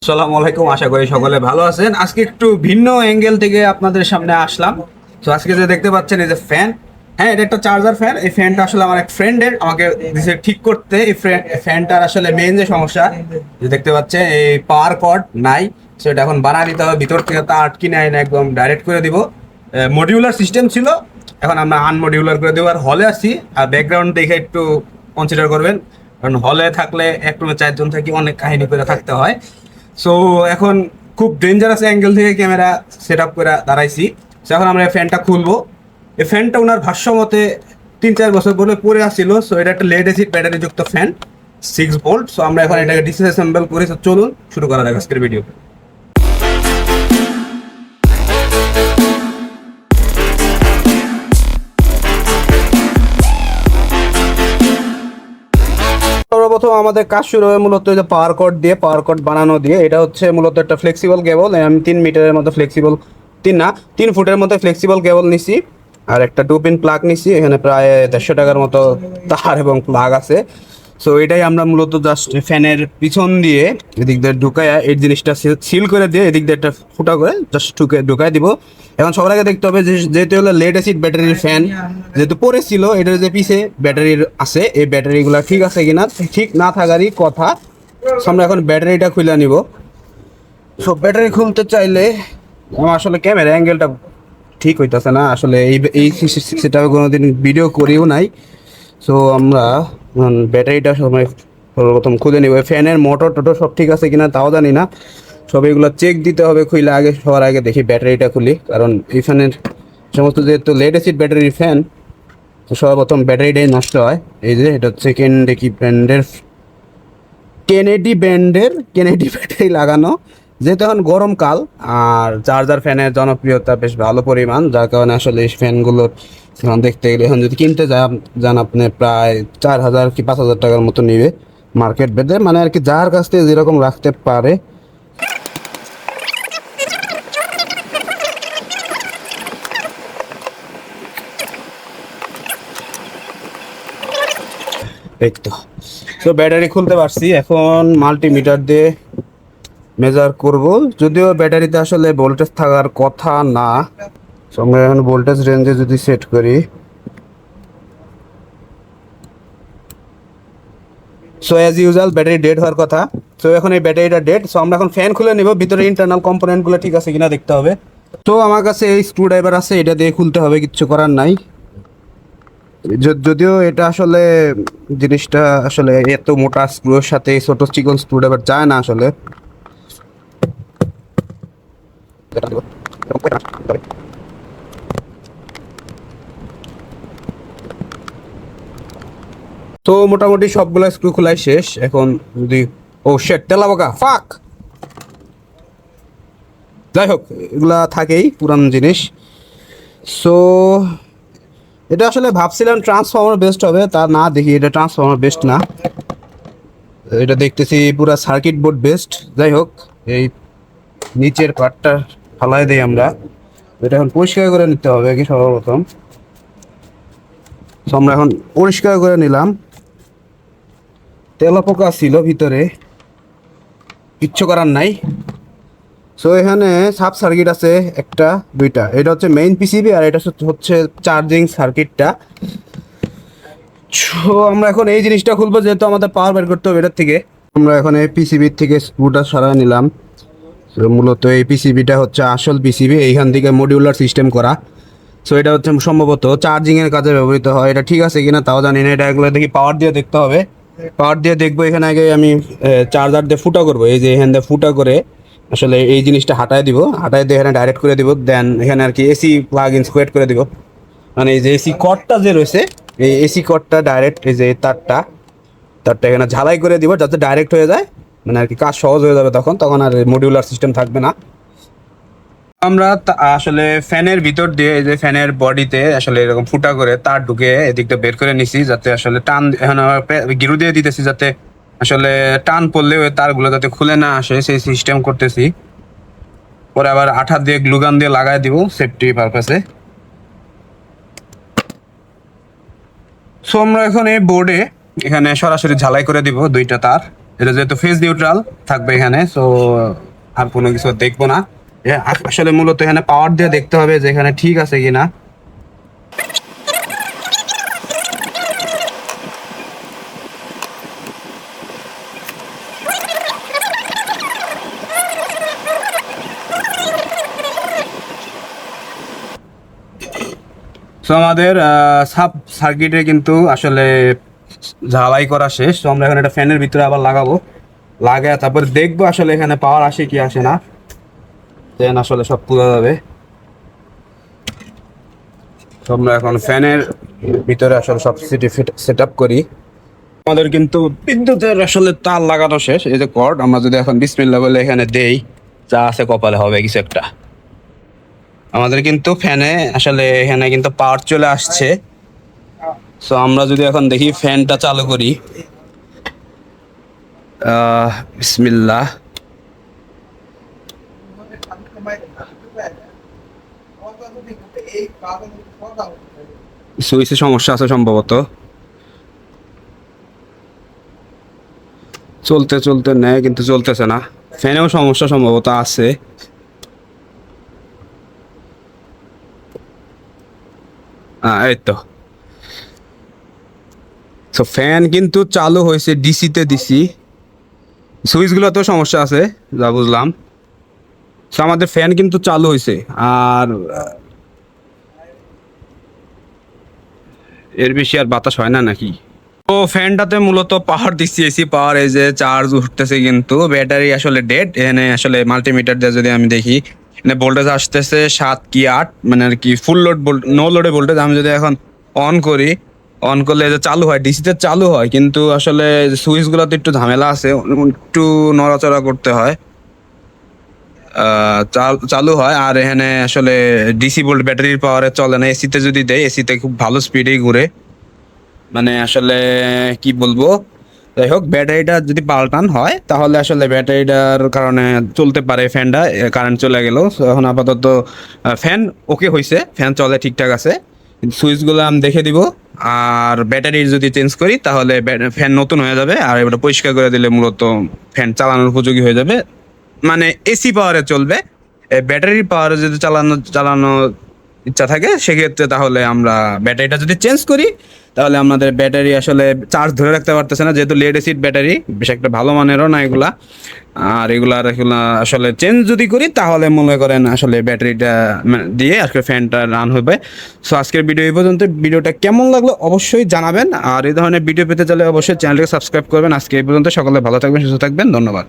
আসসালামু আলাইকুম, আশা করি সকলে ভালো আছেন। আজকে একটু ভিন্ন অ্যাঙ্গেল থেকে আপনাদের সামনে আসলাম। তো আজকে যে দেখতে পাচ্ছেন এই যে ফ্যান, হ্যাঁ এটা একটা চার্জার ফ্যান। এই ফ্যানটা আসলে আমার এক ফ্রেন্ডের, আমাকে দিছে ঠিক করতে। এই ফ্যানটার আসলে মেইন যে সমস্যা যে দেখতে পাচ্ছেন, এই পাওয়ার কর্ড নাই। সো এটা এখন বানা দিতে হবে, ভিতর থেকে তা আটকি নেয় না, একদম ডাইরেক্ট করে দিব। মডিউলার সিস্টেম ছিল, এখন আমরা আনমডিউলার করে দেবো। আর হলে আসি, আর ব্যাকগ্রাউন্ড দেখে একটু কনসিডার করবেন, কারণ হলে থাকলে এক রুমে চারজন থাকি, অনেক কাহিনী করে থাকতে হয়। সো এখন খুব ডেঞ্জারাস অ্যাঙ্গেল থেকে ক্যামেরা সেট আপ করে দাঁড়াইছি। সো এখন আমরা এই ফ্যানটা খুলবো। এই ফ্যানটা ওনার ভাষ্য মতে 3-4 বছর পরে পরে আসছিল। সো এটা একটা লেড অ্যাসিড ব্যাটারি যুক্ত ফ্যান, 6 ভোল্ট। সো আমরা এখন এটাকে ডিসঅ্যাসেম্বল করি। So চলুন শুরু করা যাক আজকের ভিডিও। সর্বপ্রথম আমাদের কাজ শুরু হয় মূলত যে পাওয়ার কর্ড দিয়ে, পাওয়ার কর্ড বানানো দিয়ে। এটা হচ্ছে মূলত একটা ফ্লেক্সিবল কেবল। আমি 3 মিটারের মতো ফ্লেক্সিবল, 3 ফুটের মতো ফ্লেক্সিবল কেবল নিছি। আর একটা 2 পিন প্লাগ নিছি। এখানে প্রায় 150 টাকার মতো তার এবং প্লাগ আছে। সো এটাই আমরা মূলত জাস্ট ফ্যানের পিছন দিয়ে এদিক দিয়ে ঢুকায়, এই জিনিসটা সিল করে দিয়ে এদিক দিয়ে একটা ফুটা করে জাস্ট ঢুকায় দিব। এখন সবার আগে দেখতে হবে যে যেহেতু হলো লেড অ্যাসিড ব্যাটারির ফ্যান, যেহেতু পড়েছিল, এটার যে পিছে ব্যাটারির আছে, এই ব্যাটারিগুলো ঠিক আছে কিনা। ঠিক না থাকারই কথা। So আমরা এখন ব্যাটারিটা খুলে নিব। সো ব্যাটারি খুলতে চাইলে আমার আসলে ক্যামেরা অ্যাঙ্গেলটা ঠিক হইতেছে না আসলে, এই সেটা কোনোদিন ভিডিও করিও নাই। সো আমরা ব্যাটারিটা সময় সর্বপ্রথম খুলে নিব। ফ্যানের মোটর টোটর সব ঠিক আছে কিনা তাও জানি না, সব এগুলো চেক দিতে হবে। খুলে আগে, সবার আগে দেখি ব্যাটারিটা খুলি, কারণ এই ফ্যানের সমস্ত যেহেতু লেড অ্যাসিড ব্যাটারির ফ্যান, তো সর্বপ্রথম ব্যাটারিটাই নষ্ট হয়। এই যে এটা হচ্ছে কেনেডি ব্যাটারি লাগানো। যেহেতু এখন গরমকাল, আর চার্জার ফ্যানের জনপ্রিয়তা বেশ ভালো পরিমাণ, যার কারণে আসলে এই ফ্যানগুলোর এখন দেখতে গেলে, এখন যদি কিনতে যান আপনি প্রায় 4,000 কি 5,000 টাকার মতো নিবে মার্কেট বেঁধে, মানে আর কি যার কাছ থেকে যেরকম রাখতে পারে। এই তো। তো ব্যাটারি খুলতে পারছি, এখন মাল্টিমিটার দিয়ে মেজার করব। যদিও ব্যাটারিতে আসলে ভোল্টেজ থাকার কথা না। So আমরা এখন ভোল্টেজ রেঞ্জে যদি সেট করি, so as usual battery dead হওয়ার কথা। সো এখন এই ব্যাটারিটা ডেড। সো আমরা এখন ফ্যান খুলে নেব, ভিতরে ইন্টারনাল কম্পোনেন্টগুলো ঠিক আছে কিনা দেখতে হবে। তো আমার কাছে এই স্ক্রু ড্রাইভার আছে, এটা দিয়ে খুলতে হবে, কিচ্ছু করার নাই। যদিও এটা আসলে জিনিসটা আসলে এত মোটা স্ক্রুর সাথে ছোট চিকন স্ক্রু ড্রাইভার যায় না আসলে। তো মোটামুটি সবগুলো স্ক্রু খোলাই শেষ। এখন যদি, ও শেট, তেলাবাকা ফাক, যাই হোক এগুলা থাকেই, পুরান জিনিস। সো এটা আসলে ভাবছিলাম ট্রান্সফর্মার বেস্ট হবে, তা না, দেখি এটা ট্রান্সফর্মার বেস্ট না, এটা দেখতেছি পুরা সার্কিট বোর্ড বেস্ট। যাই হোক, এই নিচের পার্টটা ফালাই দিই আমরা। এটা এখন পরিষ্কার করে নিতে হবে কি সর্বপ্রথম। সো আমরা এখন পরিষ্কার করে নিলাম। তেলাপোকা ছিল ভিতরে, কিচ্ছু করার নাই। সো এখানে সাব সার্কিট আছে একটা, দুইটা। এটা হচ্ছে মেইন পিসিবি, আর এটা হচ্ছে চার্জিং সার্কিটটা। সো আমরা এখন এই জিনিসটা খুলবো, যেহেতু আমাদের পাওয়ার বের করতে হবে এটার থেকে। আমরা এখন এই পিসিবির থেকে স্ক্রুটা সরাই নিলাম। সো মূলত এই পিসিবিটা হচ্ছে আসল পিসিবি, এইখান থেকে মডিউলার সিস্টেম করা। সো এটা হচ্ছে সম্ভবত চার্জিংয়ের কাজে ব্যবহৃত হয়। এটা ঠিক আছে কিনা তাও জানি না, এটা এগুলো দেখি পাওয়ার দিয়ে দেখতে হবে। পাওয়ার দিয়ে দেখবো। এখানে আগে আমি চার্জার দিয়ে ফুটা করবো, এই যে এখান দিয়ে ফুটা করে আসলে এই জিনিসটা হাঁটায় দিব, হাঁটায় দিয়ে এখানে ডাইরেক্ট করে দিব। দেন এখানে আর কি এসি প্লাগ ইন স্কোয়ার করে দিব। মানে এই যে এসি কর্ডটা যে রয়েছে, এই এসি কর্ডটা ডাইরেক্ট এই যে তারটা এখানে ঝালাই করে দিব, যাতে ডাইরেক্ট হয়ে যায়, মানে আর কি কাজ সহজ হয়ে যাবে। তখন আর মডিউলার সিস্টেম থাকবে না। আমরা আসলে ফ্যানের ভিতর দিয়ে, এই যে ফ্যানের বডিতে আসলে এরকম ফুটা করে তার ঢুকে এদিকটা বের করে নিছি, যাতে আসলে টান, এখন গিরু দিয়ে দিতেছি যাতে আসলে টান পড়লে ওই তারগুলো যাতে খুলে না আসে, সেই সিস্টেম করতেছি। পরে আবার আঠা দিয়ে গ্লুগান দিয়ে লাগাই দিব সেফটি পারপাসে। সো আমরা এখন এই বোর্ডে এখানে সরাসরি ঝালাই করে দিব দুইটা তার। এটা যেহেতু ফেস নিউট্রাল থাকবে এখানে, সো আর কোনো কিছু দেখবো না। আসলে মূলত এখানে পাওয়ার দিয়ে দেখতে হবে যে এখানে ঠিক আছে কিনা। তো আমাদের সাব সার্কিটে কিন্তু আসলে ঝালাই করা শেষ। তো আমরা এখন একটা ফ্যানের ভিতরে আবার লাগাবো, লাগায় তারপর দেখবো আসলে এখানে পাওয়ার আসে কি আসে না, দেন আসলে সব পুরো যাবে। তো আমরা এখন ফ্যানের ভিতরে আসলে সব সিটি সেট আপ করি। আমাদের কিন্তু বিদ্যুতের আসলে তার লাগানো শেষ, এই যে কর্ড। আমরা যদি এখন বিসমিল্লাহ বলে এখানে দেই, যা আছে কপালে হবে কিছু একটা। আমাদের কিন্তু ফ্যানে আসলে এখানে কিন্তু পাওয়ার চলে আসছে। সো আমরা যদি এখন দেখি ফ্যানটা চালু করি, বিসমিল্লাহ। সুইচে সমস্যা আছে সম্ভবত, চলতে চলতে নেয় কিন্তু চলতেছে না। ফ্যানেও সমস্যা সম্ভবত আছে। এই তো। তো ফ্যান কিন্তু চালু হয়েছে, ডিসিতে দিছি, সুইচগুলোতেও সমস্যা আছে যা বুঝলাম। তো আমাদের ফ্যান কিন্তু চালু হয়েছে, আর এর বেশি আর বাতাস হয় না নাকি? তো ফ্যানটাতে মূলত পাওয়ার দিচ্ছি, এসি পাওয়ার, এই যে চার্জ উঠতেছে কিন্তু ব্যাটারি আসলে ডেড। এখানে আসলে মাল্টিমিটার দিয়ে যদি আমি দেখি, এখানে ভোল্টেজ আসতেছে 7 কি 8, মানে আর কি ফুল লোড নো লোডে ভোল্টেজ। আমি যদি এখন অন করি, অন করলে যে চালু হয়, ডিসিতে চালু হয়, কিন্তু আসলে সুইচগুলোতে একটু ঝামেলা আছে, একটু নড়াচড়া করতে হয়, চালু হয়। আর এখানে আসলে ডিসি ভোল্ট ব্যাটারির পাওয়ারে চলে না। এসিতে যদি দেয়, এসিতে খুব ভালো স্পিডেই ঘুরে, মানে আসলে কি বলবো। যাই হোক, ব্যাটারিটা যদি পাল্টান হয় তাহলে আসলে ব্যাটারিটার কারণে চলতে পারে ফ্যানটা। কারেন্ট চলে গেল, এখন আপাতত ফ্যান ওকে হয়েছে, ফ্যান চলে ঠিকঠাক আছে। সুইচগুলো আমি দেখে দিব, আর ব্যাটারি যদি চেঞ্জ করি তাহলে ফ্যান নতুন হয়ে যাবে, আর এটা পরিষ্কার করে দিলে মূলত ফ্যান চালানোর উপযোগী হয়ে যাবে, মানে এসি পাওয়ারে চলবে। ব্যাটারি পাওয়ারে যদি চালানো ইচ্ছা থাকে সেক্ষেত্রে তাহলে আমরা ব্যাটারিটা যদি চেঞ্জ করি, তাহলে আমাদের ব্যাটারি আসলে চার্জ ধরে রাখতে পারতেছে না, যেহেতু লেড এসিড ব্যাটারি, বেশ একটা ভালো মানেরও না এগুলা। আর এগুলা আসলে চেঞ্জ যদি করি তাহলে মনে করেন আসলে ব্যাটারিটা দিয়ে আজকে ফ্যানটা রান হবে। সো আজকের ভিডিও এই পর্যন্ত। ভিডিওটা কেমন লাগলো অবশ্যই জানাবেন, আর এই ধরনের ভিডিও পেতে চাইলে অবশ্যই চ্যানেলটাকে সাবস্ক্রাইব করবেন। আজকে এই পর্যন্ত, সকলে ভালো থাকবেন, সুস্থ থাকবেন, ধন্যবাদ।